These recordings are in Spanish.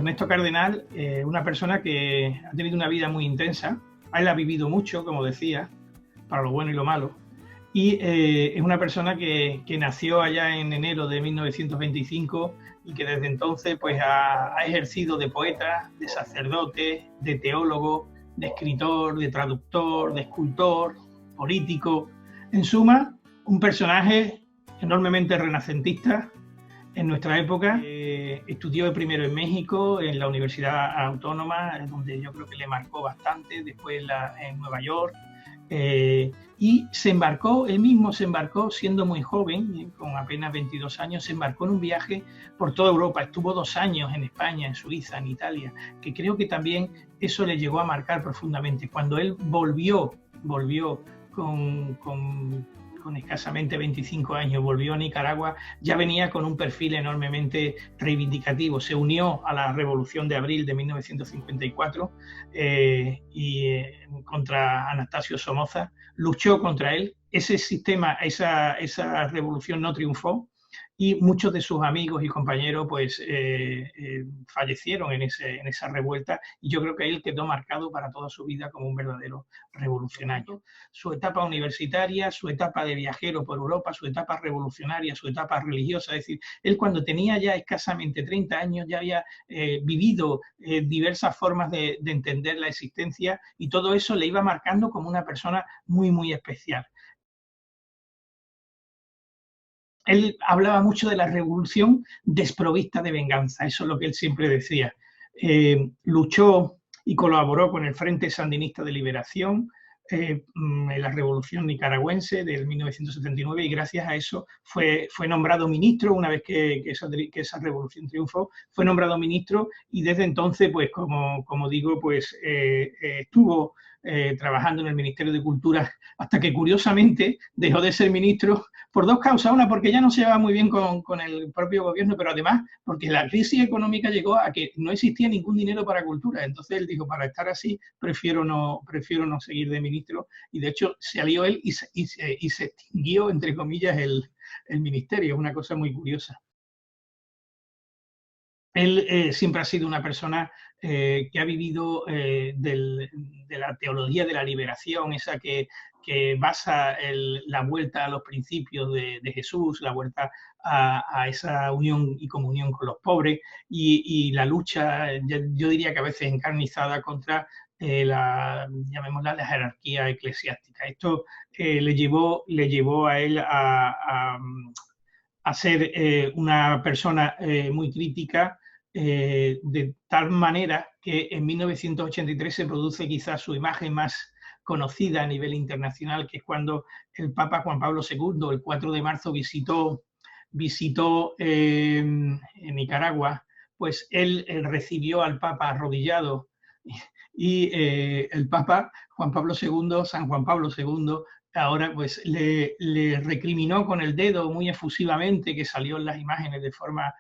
Ernesto Cardenal, una persona que ha tenido una vida muy intensa. Él ha vivido mucho, como decía, para lo bueno y lo malo. Y es una persona que nació allá en enero de 1925 y que desde entonces pues, ha ejercido de poeta, de sacerdote, de teólogo, de escritor, de traductor, de escultor, político. En suma, un personaje enormemente renacentista en nuestra época. Estudió primero en México, en la Universidad Autónoma, donde yo creo que le marcó bastante, después en Nueva York. Y él mismo se embarcó siendo muy joven, con apenas 22 años, se embarcó en un viaje por toda Europa. Estuvo 2 años en España, en Suiza, en Italia, que creo que también eso le llegó a marcar profundamente. Cuando él volvió con escasamente 25 años, volvió a Nicaragua, ya venía con un perfil enormemente reivindicativo. Se unió a la Revolución de Abril de 1954 contra Anastasio Somoza, luchó contra él. Ese sistema, esa revolución no triunfó y muchos de sus amigos y compañeros pues fallecieron en esa revuelta, y yo creo que él quedó marcado para toda su vida como un verdadero revolucionario. Su etapa universitaria, su etapa de viajero por Europa, su etapa revolucionaria, su etapa religiosa, es decir, él cuando tenía ya escasamente 30 años ya había vivido diversas formas de entender la existencia, y todo eso le iba marcando como una persona muy, muy especial. Él hablaba mucho de la revolución desprovista de venganza, eso es lo que él siempre decía. Luchó y colaboró con el Frente Sandinista de Liberación en la Revolución Nicaragüense del 1979, y gracias a eso fue nombrado ministro. Una vez que esa revolución triunfó, fue nombrado ministro, y desde entonces, pues como digo, pues estuvo trabajando en el Ministerio de Cultura hasta que curiosamente dejó de ser ministro por 2 causas. Una, porque ya no se llevaba muy bien con el propio gobierno, pero además porque la crisis económica llegó a que no existía ningún dinero para cultura. Entonces él dijo, para estar así prefiero no seguir de ministro, y de hecho salió él y se extinguió, entre comillas, el ministerio. Es una cosa muy curiosa. Él siempre ha sido una persona que ha vivido de la teología de la liberación, esa que basa la vuelta a los principios de Jesús, la vuelta a esa unión y comunión con los pobres, y la lucha, yo diría que a veces encarnizada, contra llamémosla, la jerarquía eclesiástica. Esto le llevó a él a ser una persona muy crítica, de tal manera que en 1983 se produce quizás su imagen más conocida a nivel internacional, que es cuando el Papa Juan Pablo II, el 4 de marzo, visitó en Nicaragua. Pues él recibió al Papa arrodillado, y el Papa Juan Pablo II, San Juan Pablo II, ahora pues le recriminó con el dedo muy efusivamente, que salió en las imágenes de forma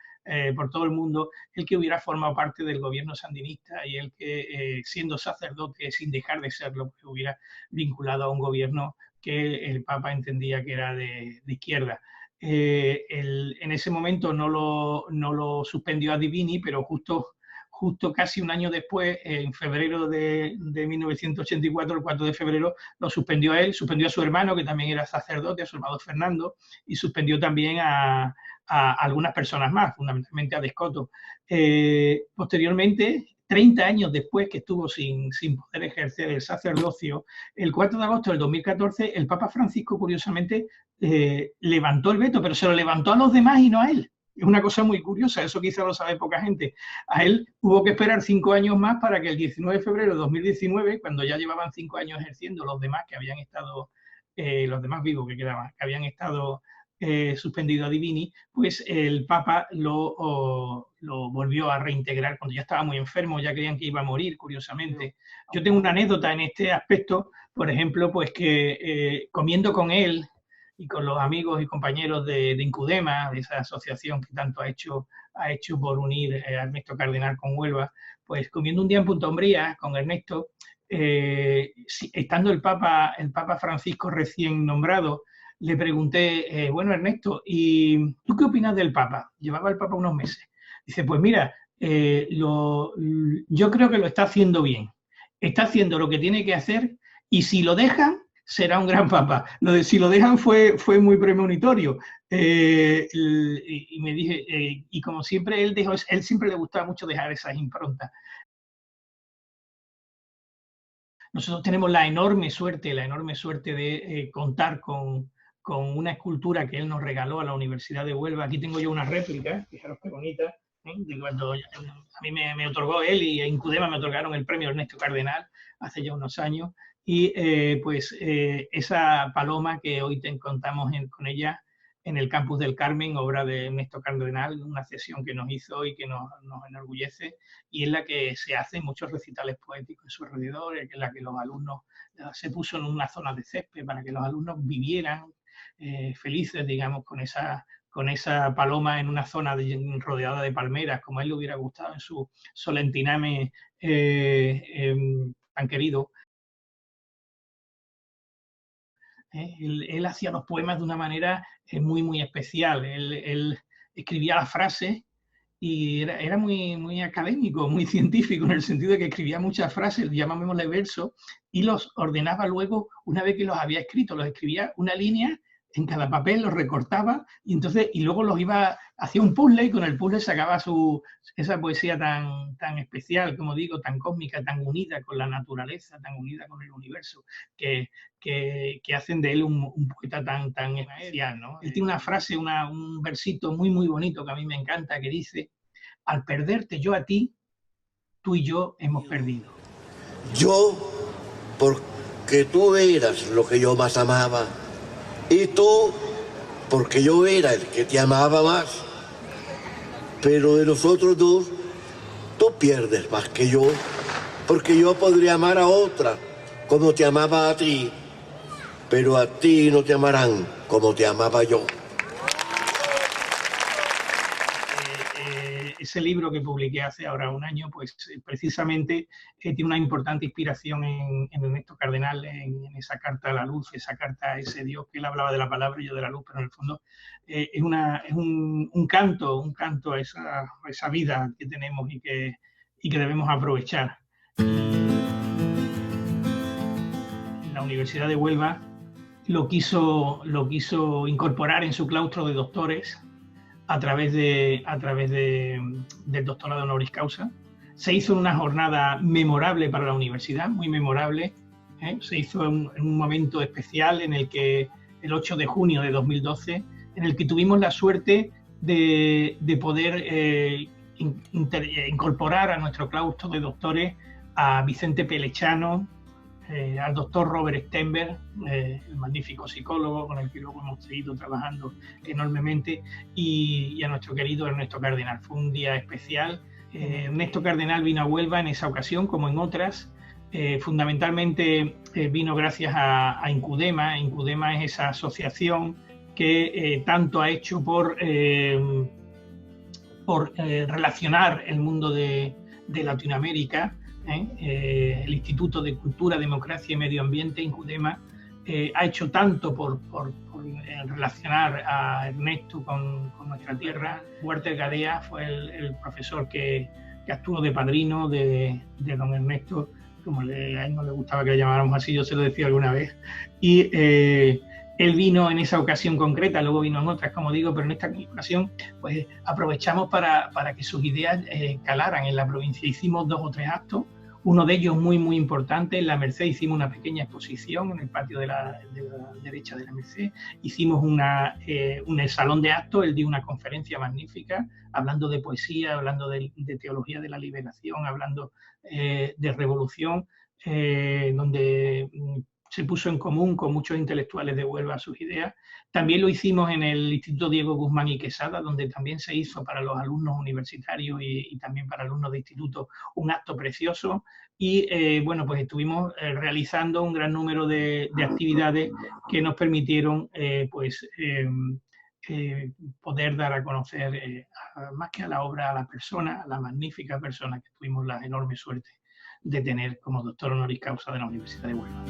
por todo el mundo, el que hubiera formado parte del gobierno sandinista, y el que siendo sacerdote, sin dejar de serlo, pues hubiera vinculado a un gobierno que el Papa entendía que era de izquierda. En ese momento no lo suspendió a Divini, pero justo casi un año después, en febrero de 1984, el 4 de febrero, lo suspendió a él, suspendió a su hermano, que también era sacerdote, a su hermano Fernando, y suspendió también a algunas personas más, fundamentalmente a Descoto. Posteriormente, 30 años después que estuvo sin poder ejercer el sacerdocio, el 4 de agosto del 2014, el Papa Francisco, curiosamente, levantó el veto, pero se lo levantó a los demás y no a él. Es una cosa muy curiosa, eso quizá lo sabe poca gente. A él hubo que esperar 5 años más para que el 19 de febrero de 2019, cuando ya llevaban 5 años ejerciendo los demás que habían estado, los demás vivos que quedaban, que habían estado suspendido a Divini, pues el Papa lo volvió a reintegrar cuando ya estaba muy enfermo, ya creían que iba a morir, curiosamente. Yo tengo una anécdota en este aspecto, por ejemplo, pues que comiendo con él y con los amigos y compañeros de Incudema, de esa asociación que tanto ha hecho por unir a Ernesto Cardenal con Huelva, pues comiendo un día en Punta Umbría con Ernesto, estando el Papa Francisco recién nombrado, le pregunté, bueno, Ernesto, ¿y tú qué opinas del Papa? Llevaba el Papa unos meses. Dice, pues mira, yo creo que lo está haciendo bien. Está haciendo lo que tiene que hacer y si lo dejan, será un gran papa. Lo de si lo dejan fue muy premonitorio. Y me dije, y como siempre él siempre le gustaba mucho dejar esas improntas. Nosotros tenemos la enorme suerte de contar con una escultura que él nos regaló a la Universidad de Huelva. Aquí tengo yo una réplica, fijaros qué bonita, de cuando a mí me otorgó él y en Cudema me otorgaron el premio Ernesto Cardenal hace ya unos años. Y esa paloma que hoy contamos con ella en el Campus del Carmen, obra de Ernesto Cardenal, una cesión que nos hizo y que nos enorgullece, y en la que se hacen muchos recitales poéticos en su alrededor, en la que los alumnos se puso en una zona de césped para que los alumnos vivieran felices, digamos, con esa paloma en una zona rodeada de palmeras, como a él le hubiera gustado en su Solentiname tan querido. Él hacía los poemas de una manera muy especial. Él escribía las frases y era muy académico, muy científico, en el sentido de que escribía muchas frases, llamémosle versos, y los ordenaba luego, una vez que los había escrito, los escribía una línea en cada papel, los recortaba y luego hacía un puzzle y con el puzzle sacaba esa poesía tan especial, como digo, tan cósmica, tan unida con la naturaleza, tan unida con el universo, que hacen de él un poeta tan especial, ¿no? Él tiene una frase, un versito muy bonito que a mí me encanta, que dice: al perderte yo a ti, tú y yo hemos perdido. Yo, porque tú eras lo que yo más amaba, y tú, porque yo era el que te amaba más. Pero de nosotros dos, tú pierdes más que yo, porque yo podría amar a otra como te amaba a ti, pero a ti no te amarán como te amaba yo. Ese libro que publiqué hace ahora un año, pues precisamente tiene una importante inspiración en Ernesto Cardenal, en esa carta a la luz, esa carta a ese Dios, que él hablaba de la palabra y yo de la luz, pero en el fondo es un canto a esa vida que tenemos y que debemos aprovechar. La Universidad de Huelva lo quiso incorporar en su claustro de doctores a través del doctorado honoris causa. Se hizo una jornada memorable para la universidad, muy memorable. Se hizo en un momento especial en el que, el 8 de junio de 2012, en el que tuvimos la suerte de poder incorporar a nuestro claustro de doctores a Vicente Pelechano, al doctor Robert Stenberg, el magnífico psicólogo con el que luego hemos seguido trabajando enormemente, y a nuestro querido Ernesto Cardenal. Fue un día especial. Ernesto Cardenal vino a Huelva en esa ocasión, como en otras. Fundamentalmente vino gracias a Incudema. Incudema es esa asociación que tanto ha hecho por relacionar el mundo de Latinoamérica. El Instituto de Cultura, Democracia y Medio Ambiente, Incudema, ha hecho tanto por relacionar a Ernesto con nuestra tierra. Walter Gadea fue el profesor que actuó de padrino de don Ernesto, como a él no le gustaba que le llamáramos así, yo se lo decía alguna vez. Y él vino en esa ocasión concreta, luego vino en otras, como digo, pero en esta ocasión pues aprovechamos para que sus ideas calaran en la provincia. Hicimos 2 o 3 actos, uno de ellos muy importante. En la Merced hicimos una pequeña exposición en el patio de la derecha de la Merced. Hicimos en el salón de actos, él dio una conferencia magnífica, hablando de poesía, hablando de teología de la liberación, hablando de revolución, donde se puso en común con muchos intelectuales de Huelva sus ideas. También lo hicimos en el Instituto Diego Guzmán y Quesada, donde también se hizo para los alumnos universitarios y también para alumnos de instituto un acto precioso. Y bueno, pues estuvimos realizando un gran número de actividades que nos permitieron poder dar a conocer, más que a la obra, a la persona, a la magnífica persona que tuvimos la enorme suerte de tener como doctor honoris causa de la Universidad de Huelva.